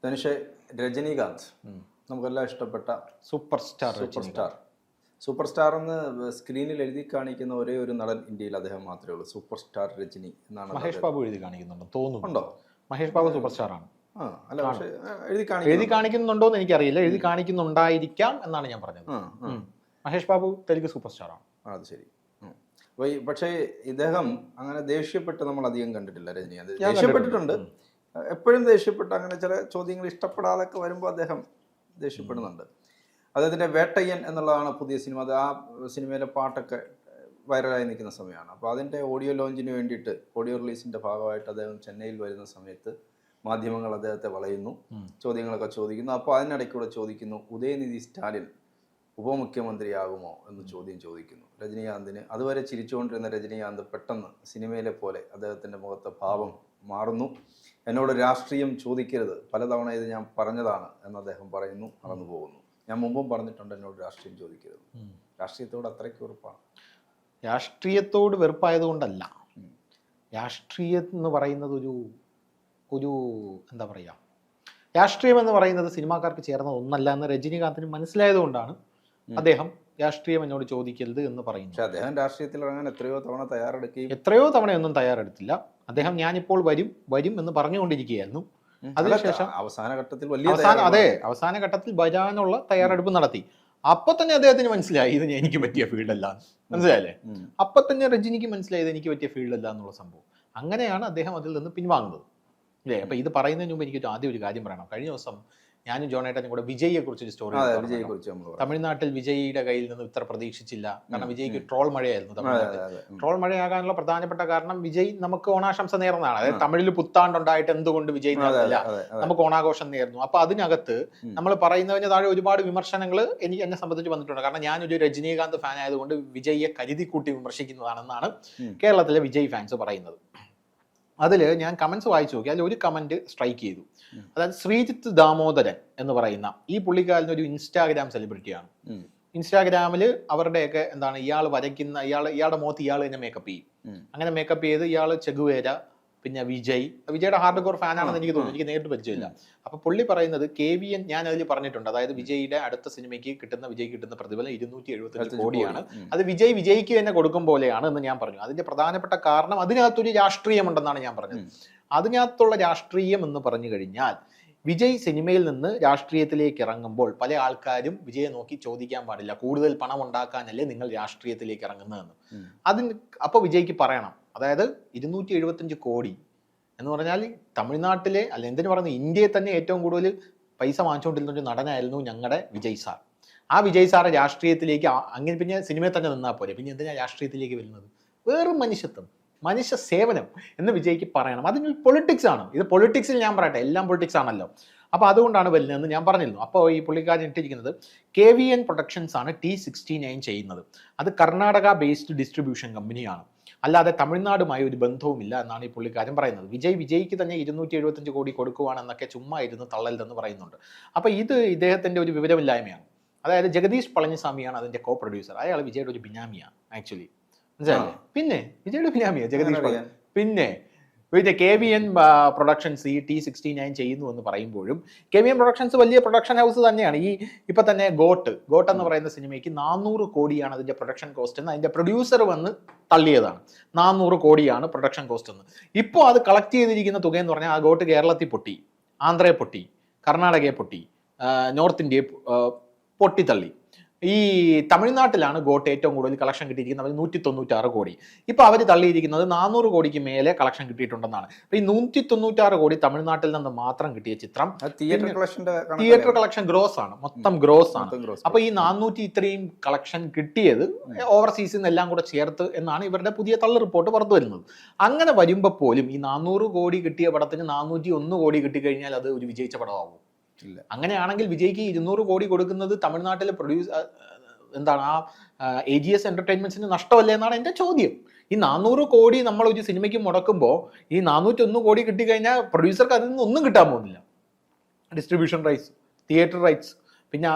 ധനുഷ്, രജനീകാന്ത് നമുക്കെല്ലാം ഇഷ്ടപ്പെട്ട super star. Super star എന്ന് സ്ക്രീനിൽ എഴുതി കാണിക്കുന്ന ഒരേ ഒരു നടൻ ഇന്ത്യയിൽ അദ്ദേഹം മാത്രമേ ഉള്ളൂ. സൂപ്പർ സ്റ്റാർ രജനി എന്നാണ്. മഹേഷ് ബാബു എഴുതി കാണിക്കുന്നുണ്ടോ തോന്നുന്നു? ഉണ്ടോ? മഹേഷ് ബാബു സൂപ്പർ സ്റ്റാർ ആണ്. അല്ല, പക്ഷേ എഴുതി കാണിക്കുന്നുണ്ടോ എന്ന് എനിക്കറിയില്ല. എഴുതി കാണിക്കുന്നുണ്ടായിരിക്കാം എന്നാണ് ഞാൻ പറഞ്ഞത്. മഹേഷ് ബാബു തെലുങ്ക് സൂപ്പർ സ്റ്റാർ ആണ്. അത് ശരി. പക്ഷേ ഇദ്ദേഹം അങ്ങനെ ദേഷ്യപ്പെട്ട് നമ്മൾ അധികം കണ്ടിട്ടില്ല. രജനീകാന്ത് ദേഷ്യപ്പെട്ടിട്ടുണ്ട്, എപ്പോഴും ദേഷ്യപ്പെട്ട് അങ്ങനെ ചില ചോദ്യങ്ങൾ ഇഷ്ടപ്പെടാതൊക്കെ വരുമ്പോൾ അദ്ദേഹം ദേഷ്യപ്പെടുന്നുണ്ട്. അദ്ദേഹത്തിൻ്റെ വേട്ടയ്യൻ എന്നുള്ളതാണ് പുതിയ സിനിമ. അത് ആ സിനിമയിലെ പാട്ടൊക്കെ വൈറലായി നിൽക്കുന്ന സമയമാണ്. അപ്പോൾ അതിൻ്റെ ഓഡിയോ ലോഞ്ചിന് വേണ്ടിയിട്ട്, ഓഡിയോ റിലീസിൻ്റെ ഭാഗമായിട്ട് അദ്ദേഹം ചെന്നൈയിൽ വരുന്ന സമയത്ത് മാധ്യമങ്ങൾ അദ്ദേഹത്തെ വളയുന്നു, ചോദ്യങ്ങളൊക്കെ ചോദിക്കുന്നു. അപ്പോൾ അതിനിടയ്ക്കൂടെ ചോദിക്കുന്നു, ഉദയനിധി സ്റ്റാലിൻ ഉപമുഖ്യമന്ത്രിയാകുമോ എന്ന് ചോദിക്കുന്നു രജനീകാന്തിന്. അതുവരെ ചിരിച്ചുകൊണ്ടിരുന്ന രജനീകാന്ത് പെട്ടെന്ന് സിനിമയിലെ പോലെ അദ്ദേഹത്തിൻ്റെ മുഖത്തെ ഭാവം മാറുന്നു. എന്നോട് രാഷ്ട്രീയം ചോദിക്കരുത്, പലതവണ ഇത് ഞാൻ പറഞ്ഞതാണ് എന്ന് അദ്ദേഹം പറയുന്നു, നടന്നു പോകുന്നു. ഞാൻ മുമ്പും പറഞ്ഞിട്ടുണ്ട് എന്നോട് രാഷ്ട്രീയം ചോദിക്കരുത്. രാഷ്ട്രീയത്തോട് അത്രയ്ക്ക് വെറുപ്പാണ്. രാഷ്ട്രീയത്തോട് വെറുപ്പായതുകൊണ്ടല്ല, രാഷ്ട്രീയം എന്ന് പറയുന്നത് ഒരു എന്താ പറയുക, രാഷ്ട്രീയം എന്ന് പറയുന്നത് സിനിമാക്കാർക്ക് ചേർന്ന ഒന്നല്ല എന്ന് രജനീകാന്തിന് മനസ്സിലായതുകൊണ്ടാണ് അദ്ദേഹം രാഷ്ട്രീയം എന്നോട് ചോദിക്കരുത് എന്ന് പറയുന്നു. പക്ഷെ അദ്ദേഹം രാഷ്ട്രീയത്തിൽ ഇറങ്ങാൻ എത്രയോ തവണയൊന്നും തയ്യാറെടുത്തില്ല. അദ്ദേഹം ഞാനിപ്പോൾ വരും എന്ന് പറഞ്ഞുകൊണ്ടിരിക്കുകയായിരുന്നു. അതിനുശേഷം അവസാന ഘട്ടത്തിൽ വരാനുള്ള തയ്യാറെടുപ്പ് നടത്തി. അപ്പൊ തന്നെ അദ്ദേഹത്തിന് മനസ്സിലായി ഇത് എനിക്ക് പറ്റിയ ഫീൽഡല്ല. മനസ്സിലായല്ലേ? അപ്പൊ തന്നെ രജനിക്ക് മനസ്സിലായി ഇത് എനിക്ക് പറ്റിയ ഫീൽഡല്ല എന്നുള്ള സംഭവം. അങ്ങനെയാണ് അദ്ദേഹം അതിൽ നിന്ന് പിൻവാങ്ങുന്നത്. അല്ലേ? അപ്പൊ ഇത് പറയുന്നതിന് മുമ്പ് എനിക്ക് ആദ്യം ഒരു കാര്യം പറയണം. കഴിഞ്ഞ ദിവസം ഞാനും ജോണേട്ടനും കൂടെ വിജയിയെ കുറിച്ചൊരു സ്റ്റോറി. തമിഴ്നാട്ടിൽ വിജയിയുടെ കയ്യിൽ നിന്ന് ഇത്ര പ്രതീക്ഷിച്ചില്ല. കാരണം വിജയ്ക്ക് ട്രോൾ മഴയായിരുന്നു തമിഴ്നാട്ടിൽ. ട്രോൾ മഴയാകാനുള്ള പ്രധാനപ്പെട്ട കാരണം വിജയ് നമുക്ക് ഓണാശംസ നേർന്നതാണ്. അതായത് തമിഴിൽ പുത്താണ്ടുണ്ടായിട്ട് എന്തുകൊണ്ട് വിജയ് നേർന്നില്ല, നമുക്ക് ഓണാഘോഷം നേർന്നു. അപ്പൊ അതിനകത്ത് നമ്മൾ പറയുന്നതിന് താഴെ ഒരുപാട് വിമർശനങ്ങൾ എന്നെ സംബന്ധിച്ച് വന്നിട്ടുണ്ട്. കാരണം ഞാനൊരു രജനീകാന്ത് ഫാൻ ആയതുകൊണ്ട് വിജയിയെ കരുതി കൂട്ടി വിമർശിക്കുന്നതാണെന്നാണ് കേരളത്തിലെ വിജയ് ഫാൻസ് പറയുന്നത്. അതിൽ ഞാൻ കമന്റ്സ് വായിച്ചു നോക്കി. അതിൽ ഒരു കമന്റ് സ്ട്രൈക്ക് ചെയ്തു. അതായത് ശ്രീജിത്ത് ദാമോദരൻ എന്ന് പറയുന്ന ഈ പുള്ളിക്കാരൻ ഒരു ഇൻസ്റ്റാഗ്രാം സെലിബ്രിറ്റിയാണ്. ഇൻസ്റ്റാഗ്രാമിൽ അവരുടെയൊക്കെ എന്താണ്, ഇയാൾ വരയ്ക്കുന്ന ഇയാളുടെ മുഖത്ത് ഇയാൾ തന്നെ മേക്കപ്പ് ചെയ്യും. അങ്ങനെ മേക്കപ്പ് ചെയ്ത് ഇയാൾ ചെഗുവേര, പിന്നെ വിജയുടെ ഹാർഡ് കോർ ഫാനാണെന്ന് എനിക്ക് തോന്നുന്നു. എനിക്ക് നേരിട്ട് പരിചയമില്ല. അപ്പൊ പുള്ളി പറയുന്നത് KVN, ഞാൻ അതിൽ പറഞ്ഞിട്ടുണ്ട്, അതായത് വിജയുടെ അടുത്ത സിനിമയ്ക്ക് വിജയ്ക്ക് കിട്ടുന്ന പ്രതിഫലം 275 കോടിയാണ്. അത് വിജയ്ക്ക് തന്നെ കൊടുക്കും പോലെയാണ് എന്ന് ഞാൻ പറഞ്ഞു. അതിന്റെ പ്രധാനപ്പെട്ട കാരണം അതിനകത്തൊരു രാഷ്ട്രീയമുണ്ടെന്നാണ് ഞാൻ പറഞ്ഞത്. അതിനകത്തുള്ള രാഷ്ട്രീയം എന്ന് പറഞ്ഞു കഴിഞ്ഞാൽ, വിജയ് സിനിമയിൽ നിന്ന് രാഷ്ട്രീയത്തിലേക്ക് ഇറങ്ങുമ്പോൾ പല ആൾക്കാരും വിജയെ നോക്കി ചോദിക്കാൻ പാടില്ല, കൂടുതൽ പണം ഉണ്ടാക്കാനല്ലേ നിങ്ങൾ രാഷ്ട്രീയത്തിലേക്ക് ഇറങ്ങുന്നതെന്ന്. അപ്പൊ വിജയ്ക്ക് പറയണം, അതായത് 275 കോടി എന്ന് പറഞ്ഞാൽ തമിഴ്നാട്ടിലെ അല്ല എന്തിനു പറയുന്നത്, ഇന്ത്യയിൽ തന്നെ ഏറ്റവും കൂടുതൽ പൈസ വാങ്ങിച്ചുകൊണ്ടിരുന്ന ഒരു നടനായിരുന്നു ഞങ്ങളുടെ വിജയ് സാർ. ആ വിജയ് സാറെ രാഷ്ട്രീയത്തിലേക്ക് അങ്ങനെ പിന്നെ സിനിമയിൽ തന്നെ നിന്നാൽ പോരെ, പിന്നെ എന്തിനാ രാഷ്ട്രീയത്തിലേക്ക് വരുന്നത്? വേറും മനുഷ്യ സേവനം എന്ന് വിജയ്ക്ക് പറയണം. അതിന് പൊളിറ്റിക്സ് ആണ്. ഇത് പൊളിറ്റിക്സിൽ ഞാൻ പറയട്ടെ, എല്ലാം പൊളിറ്റിക്സ് ആണല്ലോ. അപ്പോൾ അതുകൊണ്ടാണ് വരുന്നതെന്ന് ഞാൻ പറഞ്ഞിരുന്നു. അപ്പോൾ ഈ പുള്ളിക്കാരൻ ഇട്ടിരിക്കുന്നത് KVN പ്രൊഡക്ഷൻസ് ആണ് T69 ചെയ്യുന്നത്. അത് കർണാടക ബേസ്ഡ് ഡിസ്ട്രിബ്യൂഷൻ കമ്പനിയാണ്, അല്ലാതെ തമിഴ്നാടുമായി ഒരു ബന്ധവുമില്ല എന്നാണ് ഈ പുള്ളിക്കാരൻ പറയുന്നത്. വിജയ്ക്ക് തന്നെ 275 കോടി കൊടുക്കുവാണെന്നൊക്കെ ചുമ്മാ ഇരുന്ന് തള്ളരുതെന്ന് പറയുന്നുണ്ട്. അപ്പോൾ ഇത് ഇദ്ദേഹത്തിൻ്റെ ഒരു വിവരമില്ലായ്മയാണ്. അതായത് ജഗദീഷ് പളനിസ്വാമിയാണ് അതിൻ്റെ കോ പ്രൊഡ്യൂസർ. അയാൾ വിജയുടെ ഒരു ബിനാമിയാണ് ആക്ച്വലി. മനസ്സിലായില്ലേ? പിന്നെ വിജയുടെ ബിനാമിയാ ജഗദീഷ്. പിന്നെ KVN പ്രൊഡക്ഷൻസ് ഈ T69 ചെയ്യുന്നു എന്ന് പറയുമ്പോഴും KVN പ്രൊഡക്ഷൻസ് വലിയ പ്രൊഡക്ഷൻ ഹൗസ് തന്നെയാണ്. ഇപ്പൊ തന്നെ ഗോട്ട് എന്ന് പറയുന്ന സിനിമയ്ക്ക് 400 കോടിയാണ് അതിന്റെ പ്രൊഡക്ഷൻ കോസ്റ്റ് എന്ന് അതിന്റെ പ്രൊഡ്യൂസർ വന്ന് തള്ളിയതാണ്. 400 കോടിയാണ് പ്രൊഡക്ഷൻ കോസ്റ്റ് എന്ന്. ഇപ്പോൾ അത് കളക്ട് ചെയ്തിരിക്കുന്ന തുക എന്ന് പറഞ്ഞാൽ ആ ഗോട്ട് കേരളത്തിൽ പൊട്ടി, ആന്ധ്രയെ പൊട്ടി, കർണാടകയെ പൊട്ടി, നോർത്ത് ഇന്ത്യയെ പൊട്ടിത്തള്ളി. ഈ തമിഴ്നാട്ടിലാണ് ഗോട്ട് ഏറ്റവും കൂടുതൽ കളക്ഷൻ കിട്ടിയിരിക്കുന്നത്. 196 കോടി. ഇപ്പൊ അവർ തള്ളിയിരിക്കുന്നത് 400 കോടിക്ക് മേലെ കളക്ഷൻ കിട്ടിയിട്ടുണ്ടെന്നാണ്. അപ്പൊ ഈ 196 കോടി തമിഴ്നാട്ടിൽ നിന്ന് മാത്രം കിട്ടിയ ചിത്രം തിയേറ്റർ കളക്ഷൻ ഗ്രോസ് ആണ്, മൊത്തം ഗ്രോസ് ആണ്. അപ്പൊ ഈ 400 ഇത്രയും കളക്ഷൻ കിട്ടിയത് ഓവർസീസിൽ നിന്നെല്ലാം കൂടെ ചേർത്ത് എന്നാണ് ഇവരുടെ പുതിയ തള്ളു റിപ്പോർട്ട് പുറത്തു വരുന്നത്. അങ്ങനെ വരുമ്പോൾ പോലും ഈ 400 കോടി കിട്ടിയ പടത്തിന് 401 കോടി കിട്ടിക്കഴിഞ്ഞാൽ അത് ഒരു വിജയിച്ച പടമാവും. അങ്ങനെയാണെങ്കിൽ വിജയ്ക്ക് 200 കോടി കൊടുക്കുന്നത് തമിഴ്നാട്ടിലെ എന്താണ് ആ AGS എന്റർടൈൻമെന്റ്സിന് നഷ്ടമല്ലേ എന്നാണ് എൻ്റെ ചോദ്യം. ഈ 400 കോടി നമ്മൾ ഒരു സിനിമയ്ക്ക് മുടക്കുമ്പോൾ ഈ 401 കോടി കിട്ടിക്കഴിഞ്ഞാൽ പ്രൊഡ്യൂസർക്ക് അതിൽ നിന്ന് ഒന്നും കിട്ടാൻ പോകുന്നില്ല. ഡിസ്ട്രിബ്യൂഷൻ റൈറ്റ്സ്, തിയേറ്റർ റൈറ്റ്സ്, പിന്നെ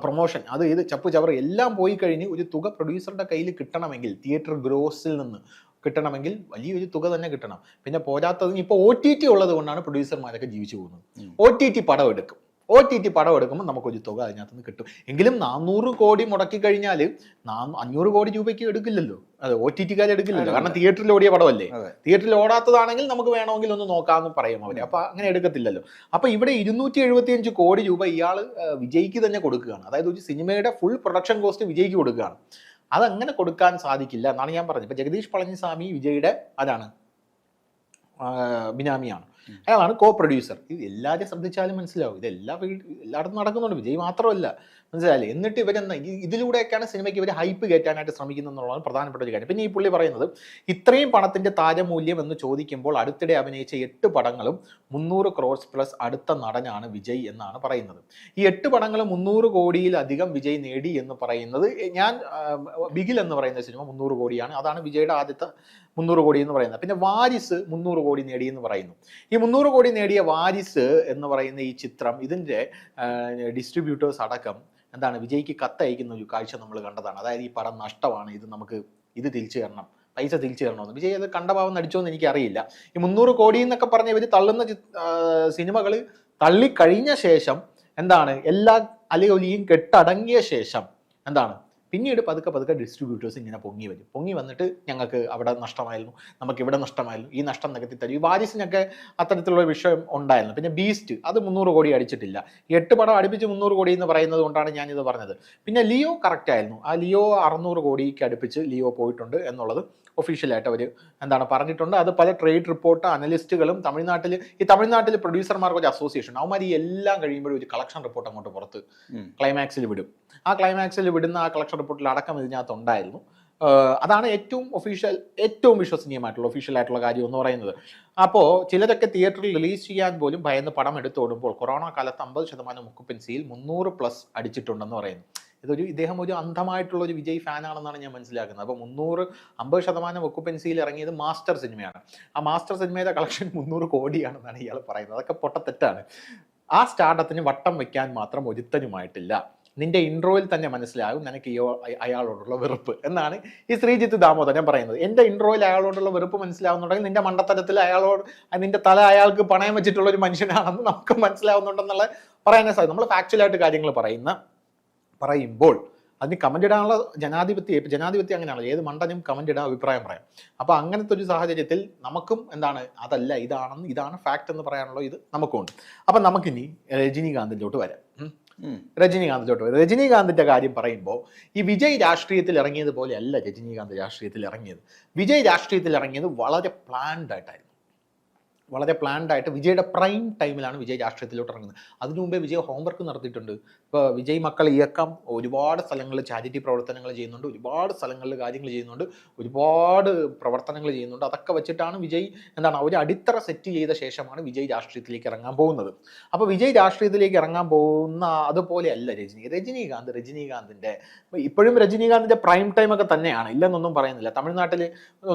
പ്രൊമോഷൻ, ഇത് ചപ്പ് ചവറ് എല്ലാം പോയി കഴിഞ്ഞ് ഒരു തുക പ്രൊഡ്യൂസറുടെ കയ്യിൽ കിട്ടണമെങ്കിൽ തിയേറ്റർ ഗ്രോസിൽ നിന്ന് കിട്ടണമെങ്കിൽ വലിയൊരു തുക തന്നെ കിട്ടണം. പിന്നെ പോരാത്തതിന് ഇപ്പോൾ OTT ഉള്ളത് കൊണ്ടാണ് പ്രൊഡ്യൂസർമാരൊക്കെ ജീവിച്ചു പോകുന്നത്. OTT പടം എടുക്കും, OTT പടം എടുക്കുമ്പോൾ നമുക്കൊരു തുക അതിനകത്ത് നിന്ന് കിട്ടും. എങ്കിലും 400 കോടി മുടക്കി കഴിഞ്ഞാൽ 500 കോടി രൂപയ്ക്ക് എടുക്കില്ലല്ലോ. അത് OTT-കാർ എടുക്കില്ലല്ലോ, കാരണം തിയേറ്ററിൽ ഓടിയ പടമല്ലേ. തിയേറ്ററിൽ ഓടാത്തതാണെങ്കിൽ നമുക്ക് വേണമെങ്കിൽ ഒന്ന് നോക്കാമെന്ന് പറയും അവർ. അപ്പൊ അങ്ങനെ എടുക്കത്തില്ലല്ലോ. അപ്പൊ ഇവിടെ 275 കോടി രൂപ ഇയാൾ വിജയ്ക്ക് തന്നെ കൊടുക്കുകയാണ്. അതായത് ഒരു സിനിമയുടെ ഫുൾ പ്രൊഡക്ഷൻ കോസ്റ്റ് വിജയ്ക്ക് കൊടുക്കുകയാണ്. അതങ്ങനെ കൊടുക്കാൻ സാധിക്കില്ല എന്നാണ് ഞാൻ പറഞ്ഞത്. ഇപ്പൊ ജഗദീഷ് പളനിസ്വാമി വിജയുടെ അതാണ് ബിനാമിയാണ്, അയാളാണ് കോ പ്രൊഡ്യൂസർ. ഇത് എല്ലാവരും ശ്രദ്ധിച്ചാലും മനസ്സിലാവും, ഇത് എല്ലായിടത്തും നടക്കുന്നുണ്ട്, വിജയ് മാത്രമല്ല, മനസ്സിലായില്ലേ. എന്നിട്ട് ഇവരെന്താ ഇതിലൂടെയൊക്കെയാണ് സിനിമയ്ക്ക് ഇവർ ഹൈപ്പ് കയറ്റാനായിട്ട് ശ്രമിക്കുന്നത് എന്നുള്ളതാണ് പ്രധാനപ്പെട്ട ഒരു കാര്യം. പിന്നെ ഈ പുള്ളി പറയുന്നത് ഇത്രയും പണത്തിന്റെ താരമൂല്യം എന്ന് ചോദിക്കുമ്പോൾ അടുത്തിടെ അഭിനയിച്ച 8 പടങ്ങളും 300 crores പ്ലസ് അടുത്ത നടനാണ് വിജയ് എന്നാണ് പറയുന്നത്. ഈ 8 പടങ്ങളും 300 കോടിയിലധികം വിജയ് നേടി എന്ന് പറയുന്നത്, ഞാൻ ബിഗിൽ എന്ന് പറയുന്ന സിനിമ 300 കോടിയാണ്, അതാണ് വിജയുടെ ആദ്യത്തെ 300 കോടി എന്ന് പറയുന്നത്. പിന്നെ വാരിസ് 300 കോടി നേടി എന്ന് പറയുന്നു. ഈ 300 കോടി നേടിയ വാരിസ് എന്ന് പറയുന്ന ഈ ചിത്രം, ഇതിന്റെ ഡിസ്ട്രിബ്യൂട്ടേഴ്സ് അടക്കം എന്താണ് വിജയ്ക്ക് കത്തയക്കുന്ന ഒരു കാഴ്ച നമ്മൾ കണ്ടതാണ്. അതായത് ഈ പടം നഷ്ടമാണ്, ഇത് തിരിച്ചു തരണം, പൈസ തിരിച്ചു തരണമെന്ന്. വിജയ് അത് കണ്ടഭാവം നടിച്ചോന്ന് എനിക്കറിയില്ല. ഈ 300 കോടി എന്നൊക്കെ പറഞ്ഞ് ഇവർ തള്ളുന്ന സിനിമകൾ തള്ളിക്കഴിഞ്ഞ ശേഷം എന്താണ് എല്ലാ അലയൊലിയും കെട്ടടങ്ങിയ ശേഷം എന്താണ് പിന്നീട് പതുക്കെ ഡിസ്ട്രിബ്യൂട്ടേഴ്സ് ഇങ്ങനെ പൊങ്ങി വന്നിട്ട് ഞങ്ങൾക്ക് അവിടെ നഷ്ടമായിരുന്നു, നമുക്ക് ഇവിടെ നഷ്ടമായിരുന്നു, ഈ നഷ്ടം നികത്തി തരും. ഈ വാരിസിനൊക്കെ അത്തരത്തിലുള്ള വിഷയം ഉണ്ടായിരുന്നു. പിന്നെ ബീസ്റ്റ് അത് 300 കോടി അടിച്ചിട്ടില്ല. 8 പടം അടുപ്പിച്ച് 300 കോടി എന്ന് പറയുന്നത് കൊണ്ടാണ് ഞാനിത് പറഞ്ഞത്. പിന്നെ ലിയോ കറക്റ്റ് ആയിരുന്നു, ആ ലിയോ 600 കോടിക്ക് അടുപ്പിച്ച് ലിയോ പോയിട്ടുണ്ട് എന്നുള്ളത് ഒഫീഷ്യലായിട്ട് അവർ എന്താണ് പറഞ്ഞിട്ടുണ്ട്. അത് പല ട്രേഡ് റിപ്പോർട്ട് അനലിസ്റ്റുകളും തമിഴ്നാട്ടിൽ പ്രൊഡ്യൂസർമാർക്ക് ഒരു അസോസിയേഷൻ, അവന്മാർ ഈ എല്ലാം കഴിയുമ്പോഴും ഒരു കളക്ഷൻ റിപ്പോർട്ട് അങ്ങോട്ട് പുറത്ത് ക്ലൈമാക്സിൽ വിടും. ആ ക്ലൈമാക്സിൽ വിടുന്ന ആ കളക്ഷൻ റിപ്പോർട്ടിൽ അടക്കം ഇതിനകത്ത് ഉണ്ടായിരുന്നു. അതാണ് ഏറ്റവും വിശ്വസനീയമായിട്ടുള്ള ഒഫീഷ്യലായിട്ടുള്ള കാര്യം എന്ന് പറയുന്നത്. അപ്പോൾ ചിലരൊക്കെ തിയേറ്ററിൽ റിലീസ് ചെയ്യാൻ പോലും ഭയന്ന് പടം എടുത്തോടുമ്പോൾ കൊറോണ കാലത്ത് 50% ഒക്കുപ്പൻസിയിൽ 300+ അടിച്ചിട്ടുണ്ടെന്ന് പറയുന്നു. ഇദ്ദേഹം ഒരു അന്ധമായിട്ടുള്ള ഒരു വിജയ് ഫാനാണെന്നാണ് ഞാൻ മനസ്സിലാക്കുന്നത്. അപ്പോൾ 50% ഒക്കുപ്പൻസിയിൽ ഇറങ്ങിയത് മാസ്റ്റർ സിനിമയാണ്. ആ മാസ്റ്റർ സിനിമയുടെ കളക്ഷൻ 300 കോടിയാണെന്നാണ് ഇയാൾ പറയുന്നത്. അതൊക്കെ പൊട്ടത്തെറ്റാണ്. ആ സ്റ്റാർട്ടത്തിന് വട്ടം വെക്കാൻ മാത്രം ഒരുത്തനുമായിട്ടില്ല. നിന്റെ ഇൻട്രോയിൽ തന്നെ മനസ്സിലാകും നിനക്ക് അയാളോടുള്ള വെറുപ്പ് എന്നാണ് ഈ ശ്രീജിത്ത് ദാമോദരൻ പറയുന്നത്. എൻ്റെ ഇൻട്രോയിൽ അയാളോടുള്ള വെറുപ്പ് മനസ്സിലാവുന്നുണ്ടെങ്കിൽ നിന്റെ മണ്ടത്തരത്തിൽ നിന്റെ തല അയാൾക്ക് പണയം വെച്ചിട്ടുള്ള ഒരു മനുഷ്യനാണെന്ന് നമുക്ക് മനസ്സിലാവുന്നുണ്ടെന്നുള്ള പറയാനേ സാധിക്കും. നമ്മൾ ഫാക്ച്വലായിട്ട് കാര്യങ്ങൾ പറയുമ്പോൾ അതിന് കമന്റ് ഇടാനുള്ള ജനാധിപത്യം അങ്ങനെയാണല്ലോ, ഏത് മണ്ടനും കമന്റ് ഇടാൻ അഭിപ്രായം പറയാം. അപ്പോൾ അങ്ങനത്തെ ഒരു സാഹചര്യത്തിൽ നമുക്കും എന്താണ് അതല്ല ഇതാണ് ഫാക്ട് എന്ന് പറയാനുള്ള ഇത് നമുക്കുണ്ട്. അപ്പം നമുക്കിനി രജനീകാന്തിലോട്ട് വരാം. രജനീകാന്തിന്റെ കാര്യം പറയുമ്പോൾ ഈ വിജയ് രാഷ്ട്രീയത്തിൽ ഇറങ്ങിയത് പോലെ അല്ല രജനീകാന്ത് രാഷ്ട്രീയത്തിൽ ഇറങ്ങിയത്. വിജയ് രാഷ്ട്രീയത്തിൽ ഇറങ്ങിയത് വളരെ പ്ലാൻഡ് ആയിട്ട് വിജയുടെ പ്രൈം ടൈമിലാണ് വിജയ് രാഷ്ട്രീയത്തിലോട്ട് ഇറങ്ങുന്നത്. അതിനു മുമ്പേ വിജയ് ഹോംവർക്ക് നടത്തിയിട്ടുണ്ട്. ഇപ്പോൾ വിജയ് മക്കൾ ഇയക്കം ഒരുപാട് സ്ഥലങ്ങളിൽ ചാരിറ്റി പ്രവർത്തനങ്ങൾ ചെയ്യുന്നുണ്ട്, ഒരുപാട് സ്ഥലങ്ങളിൽ കാര്യങ്ങൾ ചെയ്യുന്നുണ്ട്, ഒരുപാട് പ്രവർത്തനങ്ങൾ ചെയ്യുന്നുണ്ട്. അതൊക്കെ വെച്ചിട്ടാണ് വിജയ് ഒരു അടിത്തറ സെറ്റ് ചെയ്ത ശേഷമാണ് വിജയ് രാഷ്ട്രീയത്തിലേക്ക് ഇറങ്ങാൻ പോകുന്നത്. അപ്പോൾ വിജയ് രാഷ്ട്രീയത്തിലേക്ക് ഇറങ്ങാൻ പോകുന്ന അതുപോലെയല്ല രജനീകാന്തിൻ്റെ ഇപ്പോഴും രജനീകാന്തിൻ്റെ പ്രൈം ടൈം ഒക്കെ തന്നെയാണ്, ഇല്ലെന്നൊന്നും പറയുന്നില്ല. തമിഴ്നാട്ടിൽ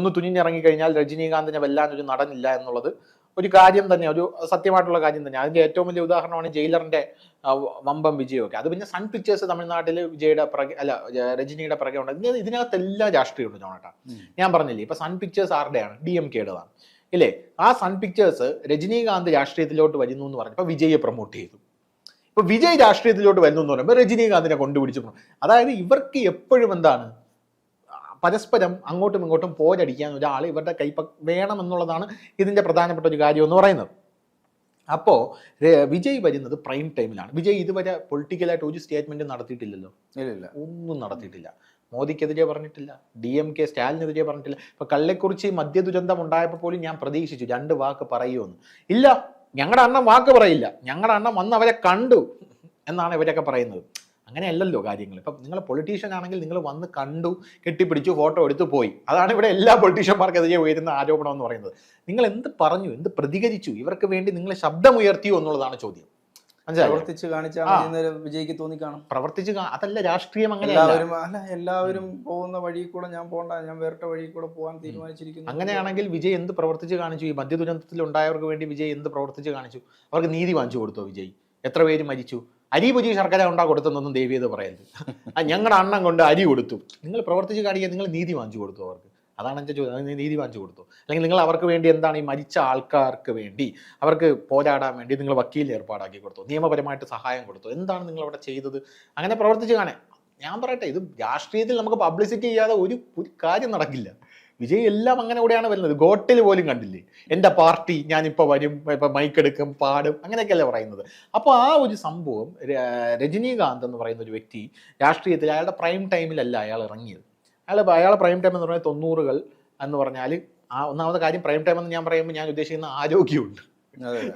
ഒന്ന് തുനിഞ്ഞിറങ്ങിക്കഴിഞ്ഞാൽ രജനീകാന്തിനെ വെല്ലാനൊരു നടനില്ല എന്നുള്ളത് ഒരു കാര്യം തന്നെ, ഒരു സത്യമായിട്ടുള്ള കാര്യം തന്നെ. അതിന്റെ ഏറ്റവും വലിയ ഉദാഹരണമാണ് ജയിലറിന്റെ വമ്പം വിജയമൊക്കെ. അത് പിന്നെ സൺ പിക്ചേഴ്സ് തമിഴ്നാട്ടിൽ രജനിയുടെ പിറകെ ഉണ്ട്. ഇതിനകത്ത് എല്ലാ രാഷ്ട്രീയമുണ്ട് ജോണേട്ടാ. ഞാൻ പറഞ്ഞില്ലേ, ഇപ്പൊ സൺ പിക്ചേഴ്സ് ആരുടെയാണ്? DMK-യുടേതാണ് ഇല്ലേ? ആ സൺ പിക്ചേഴ്സ് രജനീകാന്ത് രാഷ്ട്രീയത്തിലോട്ട് വരുന്നു എന്ന് പറഞ്ഞപ്പോൾ വിജയെ പ്രൊമോട്ട് ചെയ്തു. ഇപ്പൊ വിജയ് രാഷ്ട്രീയത്തിലോട്ട് വരുന്നു എന്ന് പറയുമ്പോൾ രജനീകാന്തിനെ കൊണ്ടുപിടിച്ചു. അതായത് ഇവർക്ക് എപ്പോഴും പരസ്പരം അങ്ങോട്ടും ഇങ്ങോട്ടും പോരടിക്കാൻ ഒരാൾ ഇവരുടെ വേണമെന്നുള്ളതാണ് ഇതിൻ്റെ പ്രധാനപ്പെട്ട ഒരു കാര്യം എന്ന് പറയുന്നത്. അപ്പോൾ വിജയ് വരുന്നത് പ്രൈം ടൈമിലാണ്. വിജയ് ഇതുവരെ പൊളിറ്റിക്കലായിട്ട് ഒരു സ്റ്റേറ്റ്മെൻറ്റ് നടത്തിയിട്ടില്ലല്ലോ, ഒന്നും നടത്തിയിട്ടില്ല. മോദിക്കെതിരെ പറഞ്ഞിട്ടില്ല, DMK സ്റ്റാലിനെതിരെ പറഞ്ഞിട്ടില്ല. ഇപ്പൊ കള്ളക്കുറിച്ചി മദ്യ ദുരന്തം ഉണ്ടായപ്പോൾ പോലും ഞാൻ പ്രതീക്ഷിച്ചു 2 വാക്ക് പറയുമെന്ന്. ഇല്ല, ഞങ്ങളുടെ അണ്ണൻ വാക്ക് പറയില്ല, ഞങ്ങളുടെ അണ്ണൻ വന്ന് അവരെ കണ്ടു എന്നാണ് ഇവരൊക്കെ പറയുന്നത്. അങ്ങനെയല്ലല്ലോ കാര്യങ്ങൾ. ഇപ്പം നിങ്ങൾ പൊളിറ്റീഷ്യൻ ആണെങ്കിൽ നിങ്ങൾ വന്ന് കണ്ടു, കെട്ടിപ്പിടിച്ചു, ഫോട്ടോ എടുത്ത് പോയി. അതാണ് ഇവിടെ എല്ലാ പൊളിറ്റീഷ്യന്മാർക്കെതിരെ ഉയരുന്ന ആരോപണം എന്ന് പറയുന്നത്. നിങ്ങൾ എന്ത് പറഞ്ഞു, എന്ത് പ്രതികരിച്ചു, ഇവർക്ക് വേണ്ടി നിങ്ങൾ ശബ്ദമുയർത്തിയോ എന്നുള്ളതാണ് ചോദ്യം. പ്രവർത്തിച്ച് കാണിച്ചാൽ വിജയ്ക്ക് തോന്നിക്കാണും. അതല്ല രാഷ്ട്രീയം. അങ്ങനെ എല്ലാവരും പോകുന്ന വഴി കൂടെ ഞാൻ പോകണ്ട, ഞാൻ വേറിട്ട വഴി കൂടെ പോകാൻ തീരുമാനിച്ചിരിക്കുന്നു. അങ്ങനെയാണെങ്കിൽ വിജയ് എന്ത് പ്രവർത്തിച്ച് കാണിച്ചു? ഈ മദ്യ ദുരന്തത്തിൽ ഉണ്ടായവർക്ക് വേണ്ടി വിജയ് എന്ത് പ്രവർത്തിച്ച് കാണിച്ചു? അവർക്ക് നീതി വാങ്ങിച്ചു കൊടുത്തോ വിജയ്? എത്ര പേര് മരിച്ചു? അരി പുതിയ ശർക്കര കൊടുത്തെന്നൊന്നും ദേവിയത് പറയരുത്. ഞങ്ങളുടെ അണ്ണം കൊണ്ട് അരി കൊടുത്തു. നിങ്ങൾ പ്രവർത്തിച്ച് കാണിക്കാൻ നിങ്ങൾ നീതി വാങ്ങിച്ചു കൊടുത്തു അവർക്ക്. അതാണ് എൻ്റെ ചോദ്യം. അത് നീതി വാങ്ങിച്ചു കൊടുത്തു? അല്ലെങ്കിൽ നിങ്ങൾ അവർക്ക് വേണ്ടി എന്താണ് ഈ മരിച്ച ആൾക്കാർക്ക് വേണ്ടി അവർക്ക് പോരാടാൻ വേണ്ടി നിങ്ങൾ വക്കീൽ ഏർപ്പാടാക്കി കൊടുത്തു, നിയമപരമായിട്ട് സഹായം കൊടുത്തു, എന്താണ് നിങ്ങൾ അവിടെ ചെയ്തത്? അങ്ങനെ പ്രവർത്തിച്ച് കാണാൻ ഞാൻ പറയട്ടെ, ഇത് രാഷ്ട്രീയത്തിൽ നമുക്ക് പബ്ലിസിറ്റി ചെയ്യാതെ ഒരു കാര്യം നടക്കില്ല. വിജയ് എല്ലാം അങ്ങനെ കൂടെയാണ് വരുന്നത്. ഗോട്ടിൽ പോലും കണ്ടില്ലേ, എൻ്റെ പാർട്ടി ഞാനിപ്പോൾ വരും, ഇപ്പം മൈക്കെടുക്കും, പാടും, അങ്ങനെയൊക്കെയല്ലേ പറയുന്നത്. അപ്പോൾ ആ ഒരു സംഭവം രജനീകാന്ത് എന്ന് പറയുന്ന ഒരു വ്യക്തി രാഷ്ട്രീയത്തിൽ അയാളുടെ പ്രൈം ടൈമിലല്ല അയാൾ ഇറങ്ങിയത്. അയാളെ പ്രൈം ടൈം എന്ന് പറഞ്ഞാൽ 90s എന്ന് പറഞ്ഞാൽ ഒന്നാമത്തെ കാര്യം, പ്രൈം ടൈം എന്ന് ഞാൻ പറയുമ്പോൾ ഞാൻ ഉദ്ദേശിക്കുന്ന ആരോഗ്യമുണ്ട്.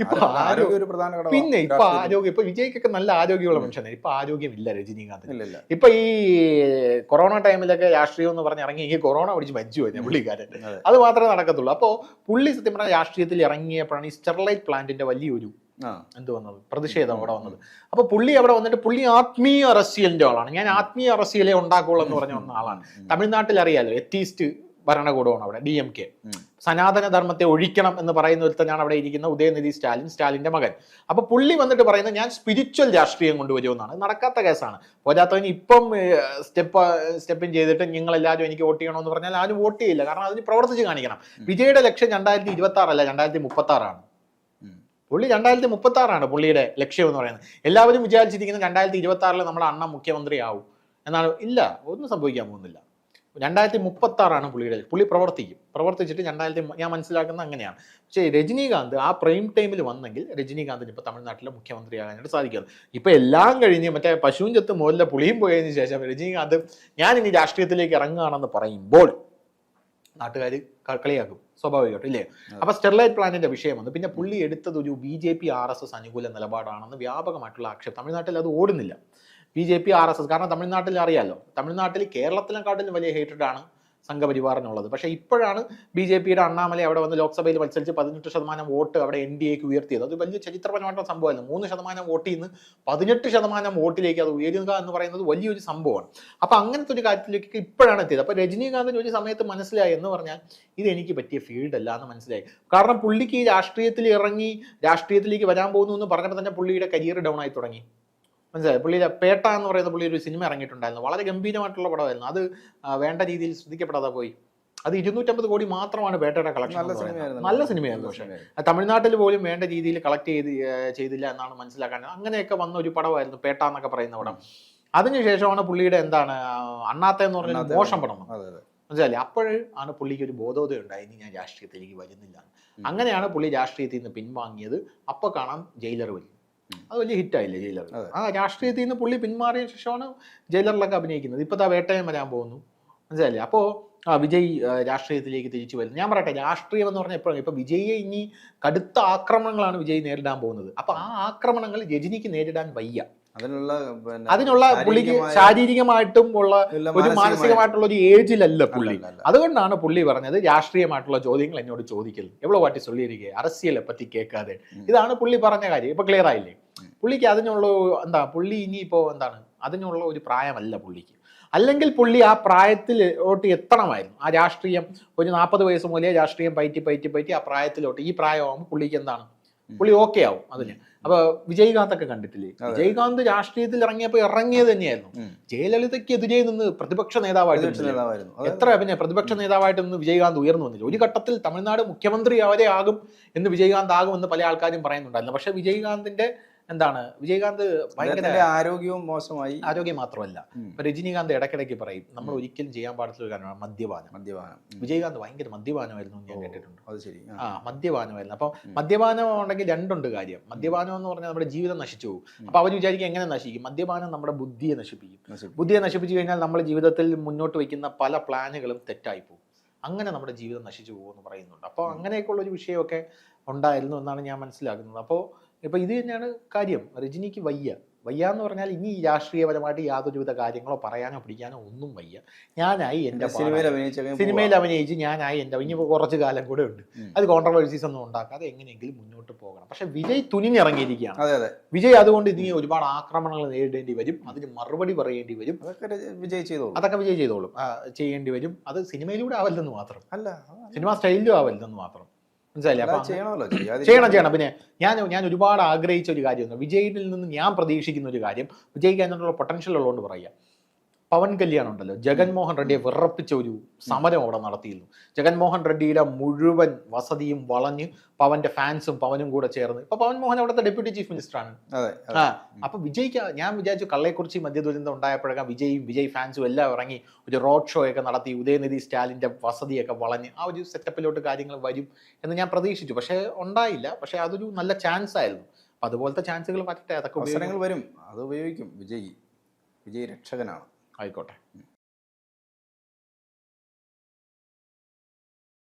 ഇപ്പൊ പിന്നെ ഇപ്പൊ ആരോഗ്യം, ഇപ്പൊ വിജയ്ക്കൊക്കെ നല്ല ആരോഗ്യമുള്ള മനുഷ്യനാണ്. ഇപ്പൊ ആരോഗ്യമില്ല രജനീകാന്ത്. ഇപ്പൊ ഈ കൊറോണ ടൈമിലൊക്കെ രാഷ്ട്രീയം എന്ന് പറഞ്ഞ് ഇറങ്ങി കൊറോണ പിടിച്ച് മരിച്ചു പോയി പുള്ളിക്കാരൻ. അത് മാത്രമേ നടക്കത്തുള്ളൂ. അപ്പൊ പുള്ളി സത്യം പറഞ്ഞാൽ രാഷ്ട്രീയത്തിൽ ഇറങ്ങിയപ്പോഴാണ് ഈ സ്റ്റെർലൈറ്റ് പ്ലാന്റിന്റെ വലിയൊരു എന്ത് വന്നത്, പ്രതിഷേധം അവിടെ വന്നത്. അപ്പൊ പുള്ളി അവിടെ വന്നിട്ട് പുള്ളി ആത്മീയ അറസ്യലിന്റെ ആളാണ്. ഞാൻ ആത്മീയ അറസ്യലേ ഉണ്ടാക്കുള്ളൂ എന്ന് പറഞ്ഞ വന്ന ആളാണ്. തമിഴ്നാട്ടിൽ അറിയാലോ, എത്തീസ്റ്റ് ഭരണകൂടമാണ് അവിടെ, DMK. സനാതന ധർമ്മത്തെ ഒഴിക്കണം എന്ന് പറയുന്ന ഒരുത്തനാണ് അവിടെ ഇരിക്കുന്ന ഉദയനിധി സ്റ്റാലിന്റെ മകൻ. അപ്പൊ പുള്ളി വന്നിട്ട് പറയുന്നത് ഞാൻ സ്പിരിച്വൽ രാഷ്ട്രീയം കൊണ്ടുവരുമെന്നാണ്. നടക്കാത്ത കേസാണ്. പോരാത്തതിന് ഇപ്പം സ്റ്റെപ്പിൻ ചെയ്തിട്ട് നിങ്ങളെല്ലാവരും എനിക്ക് വോട്ട് ചെയ്യണമെന്ന് പറഞ്ഞാൽ ആരും വോട്ട് ചെയ്യില്ല. കാരണം അതിന് പ്രവർത്തിച്ച് കാണിക്കണം. വിജയുടെ ലക്ഷ്യം 2026 അല്ല, 2036 പുള്ളി 2036 പുള്ളിയുടെ ലക്ഷ്യം എന്ന് പറയുന്നത്. എല്ലാവരും വിചാരിച്ചിരിക്കുന്നത് 2026 നമ്മുടെ അണ്ണൻ മുഖ്യമന്ത്രിയാവും എന്നാണ്. ഇല്ല, ഒന്നും സംഭവിക്കാൻ പോകുന്നില്ല. 2036 പുള്ളി പ്രവർത്തിച്ചിട്ട് ഞാൻ മനസ്സിലാക്കുന്നത് അങ്ങനെയാണ്. പക്ഷേ രജനീകാന്ത് ആ പ്രൈം ടൈമിൽ വന്നെങ്കിൽ രജനീകാന്തിന് ഇപ്പോൾ തമിഴ്നാട്ടിലെ മുഖ്യമന്ത്രിയാകാനായിട്ട് സാധിക്കും. ഇപ്പം എല്ലാം കഴിഞ്ഞ് മറ്റേ പശുവും ചത്ത് മോലിലെ പുളിയും പോയതിന് ശേഷം രജനീകാന്ത് ഞാൻ ഇനി രാഷ്ട്രീയത്തിലേക്ക് ഇറങ്ങുകയാണെന്ന് പറയുമ്പോൾ നാട്ടുകാർ കളിയാക്കും, സ്വാഭാവികമായിട്ടും ഇല്ലേ. അപ്പൊ സ്റ്റെർലൈറ്റ് പ്ലാന്റിന്റെ വിഷയം വന്നു. പിന്നെ പുള്ളി എടുത്തത് ഒരു BJP RSS അനുകൂല നിലപാടാണെന്ന് വ്യാപകമായിട്ടുള്ള ആക്ഷേപം. തമിഴ്നാട്ടിൽ അത് ഓടുന്നില്ല, BJP RSS. കാരണം തമിഴ്നാട്ടിൽ അറിയാലോ, തമിഴ്നാട്ടിൽ കേരളത്തിനെക്കാട്ടിലും വലിയ ഹേറ്റഡ് ആണ് സംഘപരിവാറിനുള്ളത്. പക്ഷേ ഇപ്പോഴാണ് BJPയുടെ അണ്ണാമലൈ അവിടെ വന്ന് ലോക്സഭയിൽ മത്സരിച്ച് 18% വോട്ട് അവിടെ NDAക്ക് ഉയർത്തിയത്. അത് വലിയ ചരിത്രപരമായിട്ടുള്ള സംഭവമല്ല. 3% വോട്ടിൽ നിന്ന് 18% വോട്ടിലേക്ക് അത് ഉയരുക എന്ന് പറയുന്നത് വലിയൊരു സംഭവമാണ്. അപ്പൊ അങ്ങനത്തെ ഒരു കാര്യത്തിലേക്ക് ഇപ്പോഴാണ് എത്തിയത്. അപ്പൊ രജനീകാന്തിന് ഒരു സമയത്ത് മനസ്സിലായി എന്ന് പറഞ്ഞാൽ ഇത് എനിക്ക് പറ്റിയ ഫീൽഡ് അല്ല എന്ന് മനസ്സിലായി. കാരണം പുള്ളിക്ക് ഈ രാഷ്ട്രീയത്തിൽ ഇറങ്ങി രാഷ്ട്രീയത്തിലേക്ക് വരാൻ പോകുന്നു എന്ന് പറഞ്ഞപ്പോൾ തന്നെ പുള്ളിയുടെ കരിയർ ഡൗൺ ആയി തുടങ്ങി. മനസ്സിലായി. പുള്ളിയുടെ പേട്ട എന്ന് പറയുന്ന പുള്ളി ഒരു സിനിമ ഇറങ്ങിയിട്ടുണ്ടായിരുന്നു, വളരെ ഗംഭീരമായിട്ടുള്ള പടമായിരുന്നു. അത് വേണ്ട രീതിയിൽ ശ്രദ്ധിക്കപ്പെടാതെ പോയി. അത് 250 കോടി മാത്രമാണ് പേട്ടയുടെ കളക്ഷൻ. നല്ല സിനിമയായിരുന്നു. പക്ഷേ തമിഴ്നാട്ടിൽ പോലും വേണ്ട രീതിയിൽ കളക്ട് ചെയ്തില്ല എന്നാണ് മനസ്സിലാക്കാൻ. അങ്ങനെയൊക്കെ വന്ന ഒരു പടമായിരുന്നു പേട്ട എന്നൊക്കെ പറയുന്ന പടം. അതിനുശേഷമാണ് പുള്ളിയുടെ എന്താണ് അണ്ണാത്ത എന്ന് പറഞ്ഞ മോശം പടം മനസ്സിലായില്ലേ. അപ്പോഴാണ് പുള്ളിക്ക് ഒരു ബോധോദയം ഉണ്ടായി, ഇനി ഞാൻ രാഷ്ട്രീയത്തിലേക്ക് വരുന്നില്ല. അങ്ങനെയാണ് പുള്ളി രാഷ്ട്രീയത്തിൽ നിന്ന് പിൻവാങ്ങിയത്. അപ്പോൾ കാണാം ജയിലർ വരും. അത് വലിയ ഹിറ്റായില്ലേ ജയിലർ. ആ രാഷ്ട്രീയത്തിൽ നിന്ന് പുള്ളി പിന്മാറിയ ശേഷമാണ് ജയിലറിലൊക്കെ അഭിനയിക്കുന്നത്. ഇപ്പൊ വേട്ടയം വരാൻ പോകുന്നു, മനസ്സിലായില്ലേ. അപ്പോൾ വിജയ് രാഷ്ട്രീയത്തിലേക്ക് തിരിച്ചു വരുന്നു. ഞാൻ പറയട്ടെ, രാഷ്ട്രീയം എന്ന് പറഞ്ഞാൽ എപ്പോഴും ഇപ്പൊ വിജയിയെ ഇനി കടുത്ത ആക്രമണങ്ങളാണ് വിജയ് നേരിടാൻ പോകുന്നത്. അപ്പൊ ആ ആക്രമണങ്ങൾ രജനിക്ക് നേരിടാൻ വയ്യ. അതിനുള്ള പുള്ളിക്ക് ശാരീരികമായിട്ടും ഉള്ള ഒരു മാനസികമായിട്ടുള്ള ഒരു ഏജിലല്ല പുള്ളി. അതുകൊണ്ടാണ് പുള്ളി പറഞ്ഞത് രാഷ്ട്രീയമായിട്ടുള്ള ചോദ്യങ്ങൾ എന്നോട് ചോദിക്കരുത്, എவ்வளவு വാട്ടി ചൊല്ലിയിരിക്കുക, അറസ്യലെ പറ്റി കേൾക്കാതെ. ഇതാണ് പുള്ളി പറഞ്ഞ കാര്യം. ഇപ്പൊ ക്ലിയർ ആയില്ലേ. പുള്ളിക്ക് അതിനുള്ള പുള്ളി ഇനിയിപ്പോ അതിനുള്ള ഒരു പ്രായമല്ല പുള്ളിക്ക്. അല്ലെങ്കിൽ പുള്ളി ആ പ്രായത്തിലോട്ട് എത്തണമായിരുന്നു. ആ രാഷ്ട്രീയം ഒരു 40 വയസ്സ് മുതലേ രാഷ്ട്രീയം പയറ്റി ആ പ്രായത്തിലോട്ട്, ഈ പ്രായമാകുമ്പോൾ പുള്ളിക്ക് പുള്ളി ഓക്കെ ആവും അതിന്. അപ്പൊ വിജയകാന്തൊക്കെ കണ്ടിട്ടില്ലേ, വിജയകാന്ത് രാഷ്ട്രീയത്തിൽ ഇറങ്ങിയത് തന്നെയായിരുന്നു. ജയലളിതയ്ക്കെതിരെ നിന്ന് പ്രതിപക്ഷ നേതാവായിരുന്നു. എത്ര പ്രതിപക്ഷ നേതാവായിട്ട് നിന്ന് വിജയകാന്ത് ഉയർന്നു വന്നില്ല. ഒരു ഘട്ടത്തിൽ തമിഴ്നാട് മുഖ്യമന്ത്രി അവരെ ആകും എന്ന് വിജയകാന്ത് ആകുമെന്ന് പല ആൾക്കാരും പറയുന്നുണ്ടായിരുന്നു. പക്ഷെ വിജയകാന്തിന്റെ വിജയകാന്ത് ഭയങ്കര ആരോഗ്യവും മോശമായി. ആരോഗ്യം മാത്രമല്ല, ഇപ്പൊ രജനീകാന്ത് ഇടയ്ക്കിടയ്ക്ക് പറയും നമ്മൾ ഒരിക്കലും ചെയ്യാൻ പാടില്ല ഒരു കാര്യമാണ് മദ്യപാനം. വിജയകാന്ത് ഭയങ്കര മദ്യപാനമായിരുന്നു ഞാൻ കേട്ടിട്ടുണ്ട്. അത് ശരി. മദ്യപാനമായിരുന്നു. അപ്പൊ മദ്യപാനം ഉണ്ടെങ്കിൽ രണ്ടുണ്ട് കാര്യം. മദ്യപാനം എന്ന് പറഞ്ഞാൽ നമ്മുടെ ജീവിതം നശിച്ചു പോകും. അപ്പൊ അവർ വിചാരിക്കും എങ്ങനെ നശിക്കും? മദ്യപാനം നമ്മുടെ ബുദ്ധിയെ നശിപ്പിക്കും. ബുദ്ധിയെ നശിപ്പിച്ചു കഴിഞ്ഞാൽ നമ്മൾ ജീവിതത്തിൽ മുന്നോട്ട് വയ്ക്കുന്ന പല പ്ലാനുകളും തെറ്റായി പോകും. അങ്ങനെ നമ്മുടെ ജീവിതം നശിച്ചു പോകുമെന്ന് പറയുന്നുണ്ട്. അപ്പോൾ അങ്ങനെയൊക്കെയുള്ള ഒരു വിഷയമൊക്കെ ഉണ്ടായിരുന്നു എന്നാണ് ഞാൻ മനസ്സിലാക്കുന്നത്. അപ്പോൾ ഇപ്പൊ ഇത് തന്നെയാണ് കാര്യം. രജനിക്ക് വയ്യ എന്ന് പറഞ്ഞാൽ ഇനി രാഷ്ട്രീയപരമായിട്ട് യാതൊരുവിധ കാര്യങ്ങളോ പറയാനോ പിടിക്കാനോ ഒന്നും വയ്യ. ഞാനായി എൻ്റെ സിനിമയിൽ അഭിനയിച്ച് ഞാനായി എൻ്റെ ഇനി കുറച്ച് കാലം കൂടെ ഉണ്ട്. അത് കോൺട്രവേഴ്സീസ് ഒന്നും ഉണ്ടാക്കാതെ എങ്ങനെയെങ്കിലും മുന്നോട്ട് പോകണം. പക്ഷെ വിജയ് തുനിഞ്ഞിറങ്ങിയിരിക്കുകയാണ്. വിജയ് അതുകൊണ്ട് ഇനി ഒരുപാട് ആക്രമണങ്ങൾ നേരിടേണ്ടി വരും, അതിന് മറുപടി പറയേണ്ടി വരും. അതൊക്കെ വിജയ് ചെയ്തോളും, ചെയ്യേണ്ടി വരും. അത് സിനിമയിലൂടെ ആവല്ലെന്ന് മാത്രം, സിനിമ സ്റ്റൈലിലും ആവല്ലെന്ന് മാത്രം. മനസ്സിലായില്ലേ. ചെയ്യണം. പിന്നെ ഞാൻ ഒരുപാട് ആഗ്രഹിച്ച ഒരു കാര്യം, വിജയിൽ നിന്ന് ഞാൻ പ്രതീക്ഷിക്കുന്ന ഒരു കാര്യം, വിജയ്ക്ക് അതിനുള്ള പൊട്ടൻഷ്യൽ ഉള്ളതുകൊണ്ട് പറയാം. പവൻ കല്യാൺ ഉണ്ടല്ലോ, ജഗൻമോഹൻ റെഡ്ഡിയെ വിറപ്പിച്ച ഒരു സമരം അവിടെ നടത്തിയിരുന്നു. ജഗൻമോഹൻ റെഡ്ഡിയുടെ മുഴുവൻ വസതിയും വളഞ്ഞ് പവന്റെ ഫാൻസും പവനും കൂടെ ചേർന്ന്, ഇപ്പൊ പവൻ മോഹൻ അവിടുത്തെ ഡെപ്യൂട്ടി ചീഫ് മിനിസ്റ്റർ ആണ്. അപ്പൊ വിജയ്ക്ക് ഞാൻ വിചാരിച്ചു കള്ളയെക്കുറിച്ച് മദ്യ ദുരന്തം ഉണ്ടായപ്പോഴൊക്കെ വിജയ് ഫാൻസും എല്ലാം ഇറങ്ങി ഒരു റോഡ് ഷോ ഒക്കെ നടത്തി ഉദയനിധി സ്റ്റാലിന്റെ വസതിയൊക്കെ വളഞ്ഞ് ആ ഒരു സെറ്റപ്പിലോട്ട് കാര്യങ്ങൾ വരും എന്ന് ഞാൻ പ്രതീക്ഷിച്ചു. പക്ഷെ ഉണ്ടായില്ല. പക്ഷെ അതൊരു നല്ല ചാൻസ് ആയിരുന്നു. അപ്പൊ അതുപോലത്തെ ചാൻസുകൾ പറ്റട്ടെ, അതൊക്കെ അവസരങ്ങൾ വരും, അത് ഉപയോഗിക്കും. വിജയ് രക്ഷകനാണ്. ആയിക്കോട്ടെ.